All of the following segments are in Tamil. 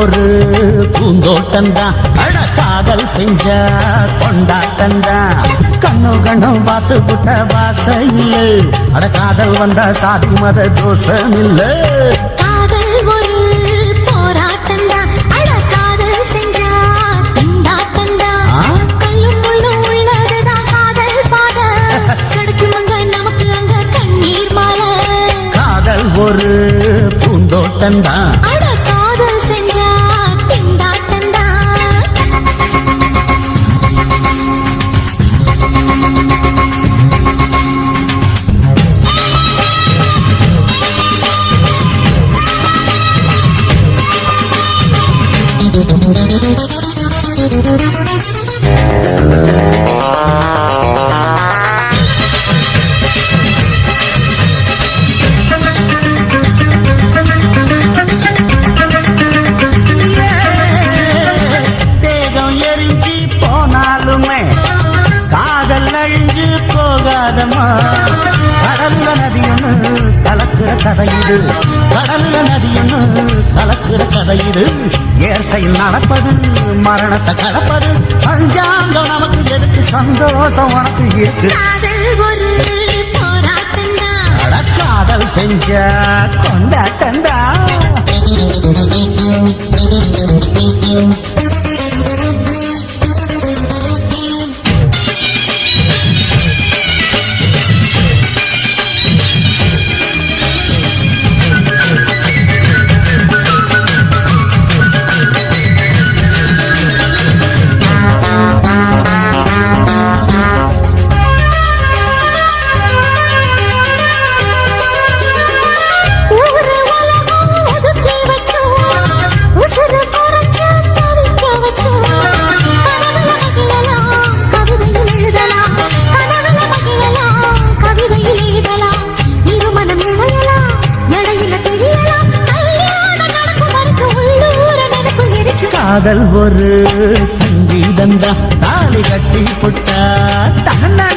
ஒரு பூந்தோட்டந்தா அட காதல் செஞ்ச கொண்டாட்டந்தா கண்ணு கண்ணும் பார்த்து புட்ட வாச இல்ல அட காதல் வந்தா சாதி மத தோஷம் இல்ல காதல் ஒரு போராட்டந்தா அட காதல் செஞ்ச கொண்டாட்டந்தா கல்லும் முள்ளும் உள்ளதுதான் காதல் பாத கிடைக்கும் அங்க நமக்கு அங்க கண்ணீர் மாலை காதல் ஒரு பூந்தோட்டந்தா அட காதல் செஞ்ச திண்டாட்டந்தா தேகம் எரிஞ்சு போனாலுமே காதல் அழிஞ்சு போகாதம்மா கடல்ல நதியொன்னு கலக்குற கதையுது கடல்ல நதியொன்னு கலக்குற கதையுது இயற்கையில் நடப்பது மரணத்தை கலப்பது பஞ்சாங்கம் நமக்கு எதுக்கு சந்தோஷம் உனக்கு இருக்கு காதல் ஒரு போராட்டந்தா அட காதல் செஞ்ச கொண்டாட்டந்தா ஊரு உலகம் ஒதுக்கி வைக்கும் உசுறு குறைச்சு தவிக்க வைக்கும் கனவுல மகிழலாம் கவிதையில் எழுதலாம் கனவுல மகிழலாம் கவிதையில் எழுதலாம் இருமனம் இணையலாம் இடையில தெரியலாம் கல்யாணம் நடக்கும் வரைக்கும் உள்ளூர நடப்பு இருக்கு காதல் ஒரு சங்கீதந்தா தாலி கட்டி புட்டா தன்னா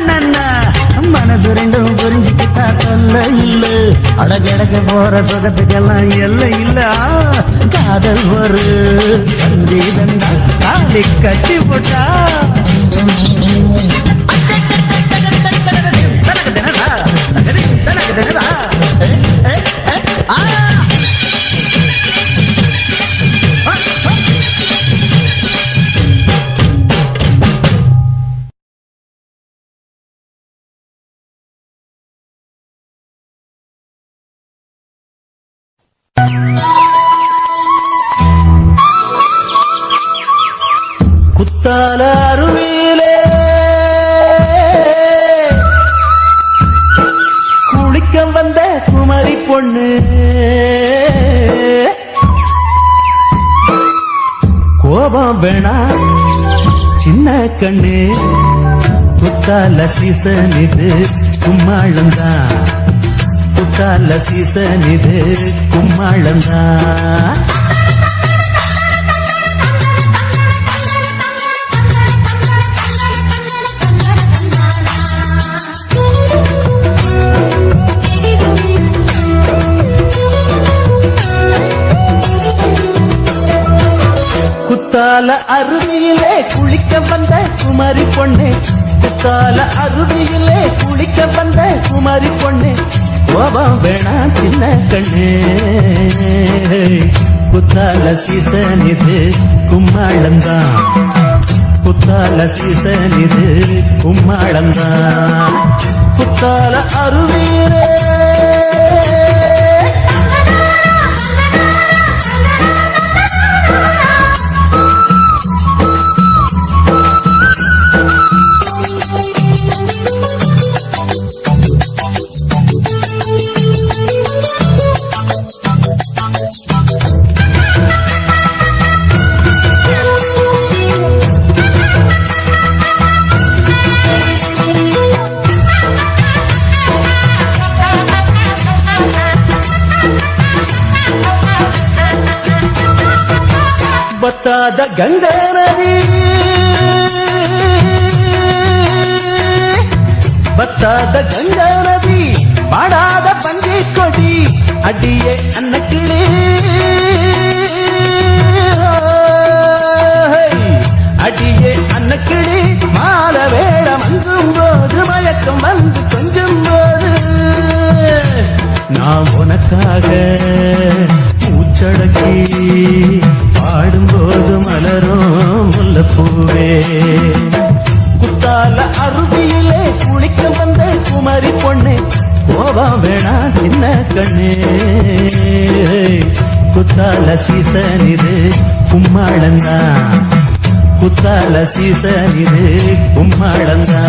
மனசு ரெண்டும் புரிஞ்சுக்கிட்டா தொல்ல இல்ல அடகடக்க போற சுகத்துக்கெல்லாம் எல்லை இல்ல காதல் ஒரு சங்கீதந்தா தாலி கட்டி புட்டா குத்தால அருவியிலே குளிக்க வந்த குமரி பொண்ணு கோபம் வேணா சின்ன கண்ணு குத்தால சீசன் இது கும்மாளந்தான் குத்தால சீசன் இது கும்மாளந்தான் குத்தால அருவியிலே குளிக்க வந்த குமரி பொண்ணு குத்தால அருவியிலே குளிக்க வந்த குமரி பொண்ணு கோபம் வேணா சின்ன கண்ணு குத்தால சீசன் இது கும்மாளந்தான் குத்தால சீசன் இது கும்மாளந்தான் குத்தால அருவியிலே பத்தாத கங்கா நதி பத்தாத கங்கா நதி பாடாத பஞ்சை கொடி அடியே அன்னக்கிளே உனக்காக மூச்சடக்கி பாடும்போது மலரும் முல்லைப்பூவே குத்தால அருவியிலே குளிக்க வந்த குமரி பொண்ணே கோபம் வேணா சின்ன கண்ணே குத்தால சீசன் இது கும்மாளந்தா குத்தால சீசன் இது கும்மாளந்தா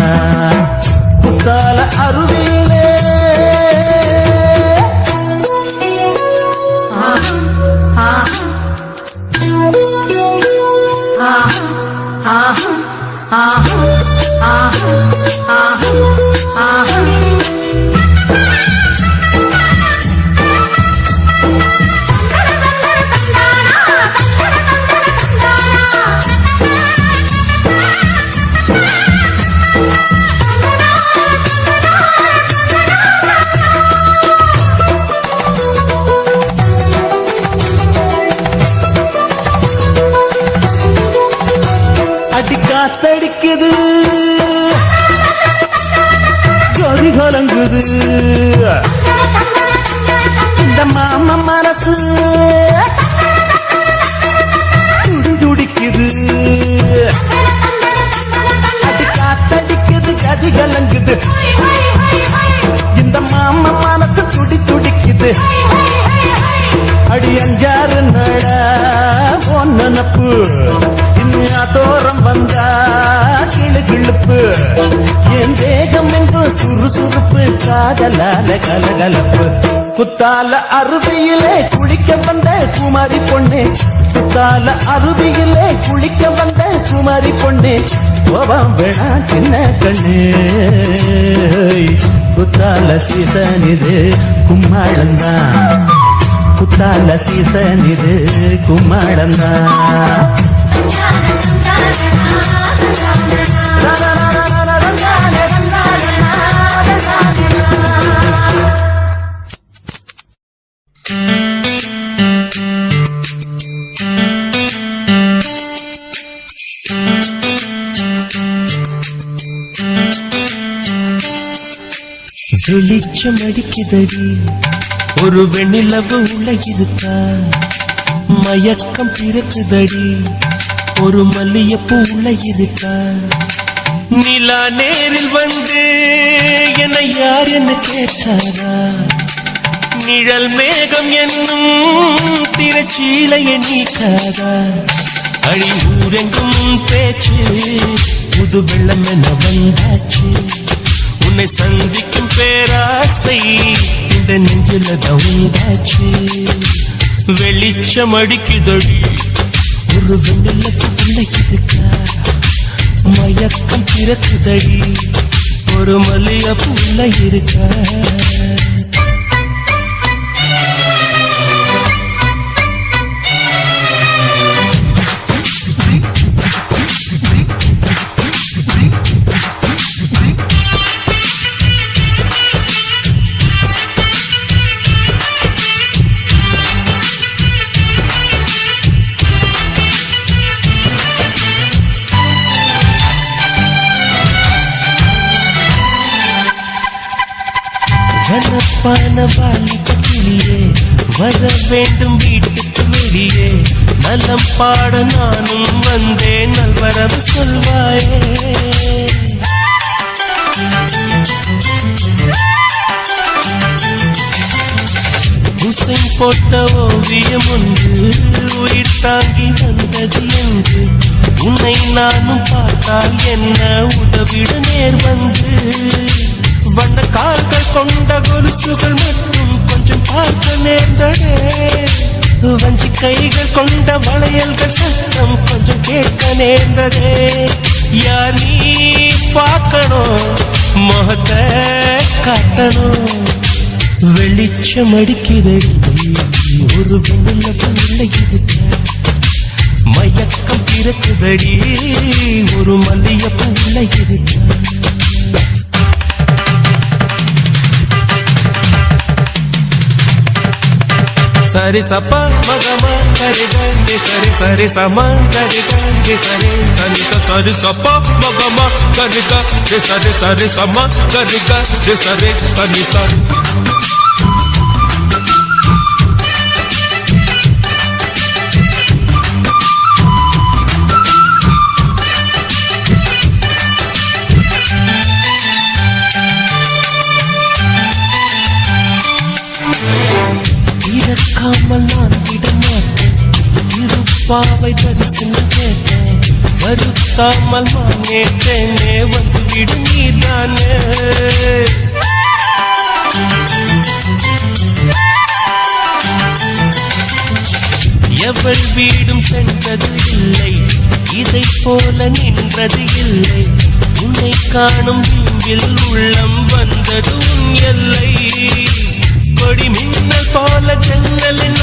குத்தால அருவியிலே காத்தடிக்குது ஜோதி கலங்குது இந்த மாம மனசு துடிக்குது அது காத்தடிக்குது கதி கலங்குது இந்த மாம மனசு துடிக்குது அடி அஞ்சாறு நட பொன்னப்பு தோறம் வந்தா கிளு கிழுப்பு என் தேகம் என்று சுறுசுறுப்பு காதலால கலகலப்பு குத்தால அருவியிலே குளிக்க வந்த குமாரி பொண்ணே குத்தால அருவியிலே குளிக்க வந்த குமாரி பொண்ணே கோபம் வேணா சின்ன கண்ணே குத்தால சீசன் இது கும்மாளந்தா குத்தால சீசன் இது கும்மாளந்தா வெளிச்சம் அடிக்குதடி ஒரு வெண்ணிலவு உள்ள இருக்கா மயக்கம் பிறக்குதடி ஒரு மல்லியப்பூ உள்ள இருக்கா நிலா நேரில் வந்து என்னை யார் என்ன கேட்டாரா நிழல் மேகம் என்னும் திரச்சீலையை நீக்காதா அழி ஊரெங்கும் பேச்சு புது வெள்ளம் என வந்தாச்சு உன்னை சந்திக்கும் பேராசை இந்த நெஞ்சில உண்டாச்சு வெளிச்சம் அடிக்குதடி ஒரு வெண்ணிலவுக்குள்ள இருக்கா மயக்கம் பிறக்குதடி ஒரு மல்லிகைப்பூல இருக்கா வாலிபத்திலே வர வேண்டும் வீட்டுக்கு வெளியே நலம் பாட நானும் வந்தேன் நல்வரவு சொல்வாயே உசைன் போட்ட ஓவியம் ஒன்று உயிர் தாங்கி வந்தது என்று உன்னை நானும் பார்த்தால் என்ன உதவிட நேர் வந்து வண்ண கால்கள் கொண்ட கொலுசுகள் மட்டும் கொஞ்சம் பார்க்க நேர்ந்ததே வஞ்சி கைகள் கொண்ட வளையல்கள் சத்தம் கொஞ்சம் கேட்க நேர்ந்ததே யார் நீ பார்க்கணும் முகத்தை காட்டணும் வெளிச்சம் அடிக்குதடி ஒரு வெண்ணிலவுக்குள்ள இருக்க மயக்கம் பிறக்குதடி ஒரு மல்லிகைப்பூல இருக்க சரி சப்பா மகமா சரி கண்டி சரி சரி சமா சரி கண்டி சரி சரி சரி சப்பா மகமா சரி கண்டி சரி சரி சமா சரி கண்டி சரி சரி சரி பார்க்காமல் நான் விட மாட்டேன் இருப்பாவை தரிசனம் கேட்டேன் வருத்தாமல் நான் கேட்டேனே வந்து விடு நீதானே எவள் வீடும் சென்றது இல்லை இதை போல நின்றது இல்லை உன்னை காணும் வீம்பில் உள்ளம் வந்தது உன் எல்லை கொடி மின்னல் போல ஜன்னலின்